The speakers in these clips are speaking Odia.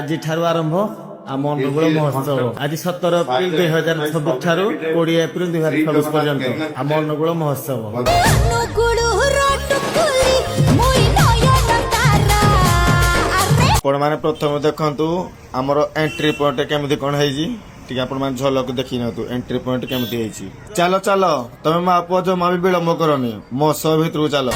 ଆଜି ଠାରୁ ଆରମ୍ଭ ଆମ ଅନୁଗୁଳ ମହୋତ୍ସବ। ଆଜି 17 ଏପ୍ରିଲ 2026 ଠାରୁ 20 ଏପ୍ରିଲ 2026 ପର୍ଯ୍ୟନ୍ତ ଆମ ଅନୁଗୁଳ ମହୋତ୍ସବ। ଆପଣ ମାନେ ପ୍ରଥମେ ଦେଖନ୍ତୁ ଆମର ଏଣ୍ଟ୍ରି ପଏଣ୍ଟ କେମିତି କଣ ହେଇଛି, ଟିକେ ଆପଣ ମାନେ ଝଲକ ଦେଖି ନିଅନ୍ତୁ ଏଣ୍ଟ୍ରି ପଏଣ୍ଟ କେମିତି ହେଇଛି। ଚାଲ ଚାଲ ତମେ ମା ପୁଅ ଜମା ବି ବିଳମ୍ବ କରନି, ମହୋତ୍ସବ ଭିତରକୁ ଚାଲ।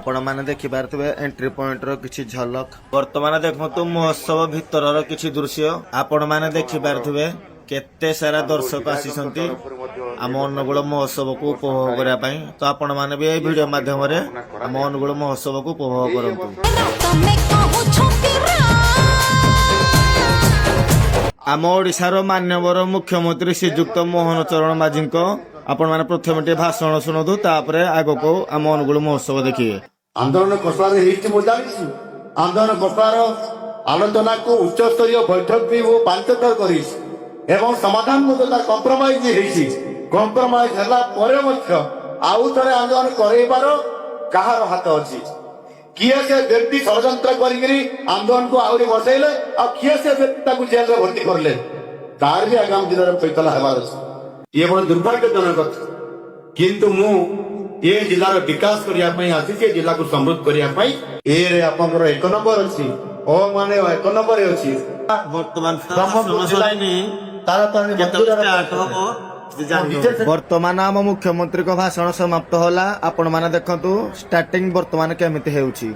ଆପଣ ମାନେ ଦେଖିପାରୁଥିବେ ଏଣ୍ଟ୍ରି ପଏଣ୍ଟ ର କିଛି ଝଲକ। ବର୍ତ୍ତମାନ ଦେଖନ୍ତୁ ମହୋତ୍ସବ ଭିତରର କିଛି ଦୃଶ୍ୟ। ଆପଣ ମାନେ ଦେଖିପାରୁଥିବେ କେତେ ସାରା ଦର୍ଶକ ଆସିଛନ୍ତି ଆମ ଅନୁଗୁଳ ମହୋତ୍ସବକୁ ଉପଭୋଗ କରିବା ପାଇଁ। ତ ଆପଣ ମାନେ ବି ଏଇ ଭିଡିଓ ମାଧ୍ୟମରେ ଆମ ଅନୁଗୁଳ ମହୋତ୍ସବକୁ ଉପଭୋଗ କରନ୍ତୁ। ଆମ ଓଡିଶାର ମାନ୍ୟବର ମୁଖ୍ୟମନ୍ତ୍ରୀ ଶ୍ରୀଯୁକ୍ତ ମୋହନ ଚରଣ ମାଝୀଙ୍କ ଆପଣ ମାନେ ପ୍ରଥମେ ଟିକେ ଭାଷଣ ଶୁଣନ୍ତୁ, ତାପରେ ଆଗକୁ ଆମ ଅନୁଗୁଳ ମହୋତ୍ସବ ଦେଖିବେ। ଆନ୍ଦୋଳନ ଖସଡ଼ାରେ ହେଇଛି ମୁଁ ଜାଣିଛି। ଆନ୍ଦୋଳନ ଖସଡ଼ାର ଆଲୋଚନାକୁ ଉଚ୍ଚସ୍ତରୀୟ ବୈଠକ ବି ମୁଁ 5 ଥର କରିଛି ଏବଂ ସମାଧାନ ମଧ୍ୟ ତାର କମ୍ପ୍ରମାଇଜ ହେଇଛି। କମ୍ପ୍ରମାଇଜ ହେଲା ପରେ ମଧ୍ୟ ଆଉ ଥରେ ଆନ୍ଦୋଳନ କରେଇବାର କାହାର ହାତ ଅଛି? କିଏ ସେ ବ୍ୟକ୍ତି ଷଡ଼ଯନ୍ତ୍ର କରିକିରି ଆନ୍ଦୋଳନକୁ ଆହୁରି ବସେଇଲେ, ଆଉ କିଏ ସେ ବ୍ୟକ୍ତି ତାକୁ ଜେଲରେ ଭର୍ତ୍ତି କରିଲେ, ତାର ବି ଆଗାମୀ ଦିନରେ ଫୈସଲା ହେବାର ଅଛି। ଇଏ ବଡ଼ ଦୁର୍ଭାଗ୍ୟଜନକ କଥା। କିନ୍ତୁ ମୁଁ ଏ ଜିଲ୍ଲାର ବିକାଶ କରିବା ପାଇଁ ଆସିଛି, ଏ ଜିଲ୍ଲାକୁ ସମୃଦ୍ଧ କରିବା ପାଇଁ। ଏରେ ଆପଣଙ୍କର 1 ନମ୍ବର ଅଛି, ଓ ମାନେ 1 ନମ୍ବର ଅଛି। ବର୍ତ୍ତମାନ ଆମ ମୁଖ୍ୟମନ୍ତ୍ରୀଙ୍କ ଭାଷଣ ସମାପ୍ତ ହେଲା। ଆପଣ ମାନେ ଦେଖନ୍ତୁ ଷ୍ଟାର୍ଟିଂ ବର୍ତ୍ତମାନ କେମିତି ହେଉଛି।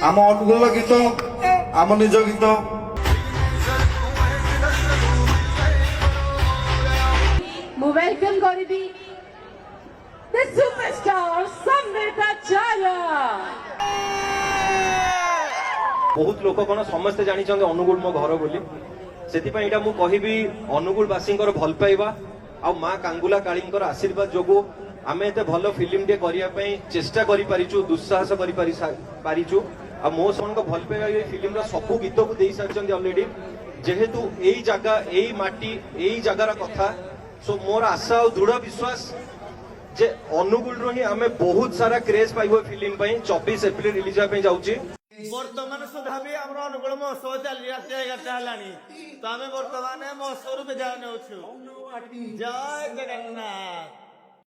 ଆମ ଅନୁଗୁଳ ଗୀତ, ଆମ ନିଜ ଗୀତ। ମୁଁ ୱେଲକମ୍ କରିବି the superstar ସମ୍ବିତ ଆଚାର୍ଯ୍ୟ। ବହୁତ ଲୋକ କଣ ସମସ୍ତେ ଜାଣିଛନ୍ତି ଅନୁଗୁଳ ମୋ ଘର ବୋଲି, ସେଥିପାଇଁ ଏଇଟା ମୁଁ କହିବି ଅନୁଗୁଳବାସୀଙ୍କର ଭଲ ପାଇବା ଆଉ ମା କାଙ୍ଗୁଲା କାଳୀଙ୍କର ଆଶୀର୍ବାଦ ଯୋଗୁଁ ଆମେ ଏତେ ଭଲ ଫିଲ୍ମଟେ କରିବା ପାଇଁ ଚେଷ୍ଟା କରିପାରିଛୁ, ଦୁଃସାହସ କରିପାରିଛୁ। ଆଉ ମୋ ସଙ୍ଗଙ୍କ ଭଲ ପାଇବା ଏଇ ଫିଲ୍ମର ସବୁ ଗୀତକୁ ଦେଇ ସାରିଛନ୍ତି ଅଲରେଡି। ଯେହେତୁ ଏଇ ଜାଗା, ଏଇ ମାଟି, ଏଇ ଜାଗାର କଥା, ସୋ ମୋର ଆଶା ଆଉ ଦୃଢ ବିଶ୍ୱାସ ଯେ ଅନୁଗୁଳରୁ ହିଁ ଆମେ ବହୁତ ସାରା କ୍ରେଜ ପାଇବୁ ଫିଲ୍ମ ପାଇଁ। 24 ଏପ୍ରିଲ ରିଲିଜ ହେବା ପାଇଁ ଯାଉଛି। ବର୍ତ୍ତମାନ ସୁଦ୍ଧା ବି ଆମର ଅନୁଗୁଳ ମହୋତ୍ସବ ଚାଲି ରାତି 11ଟା ହେଲାଣି। ତ ଆମେ ବର୍ତ୍ତମାନ ମହୋତ୍ସବରୁ ବିଦାୟ ନେଉଛୁ। ଜୟ ଜଗନ୍ନାଥ।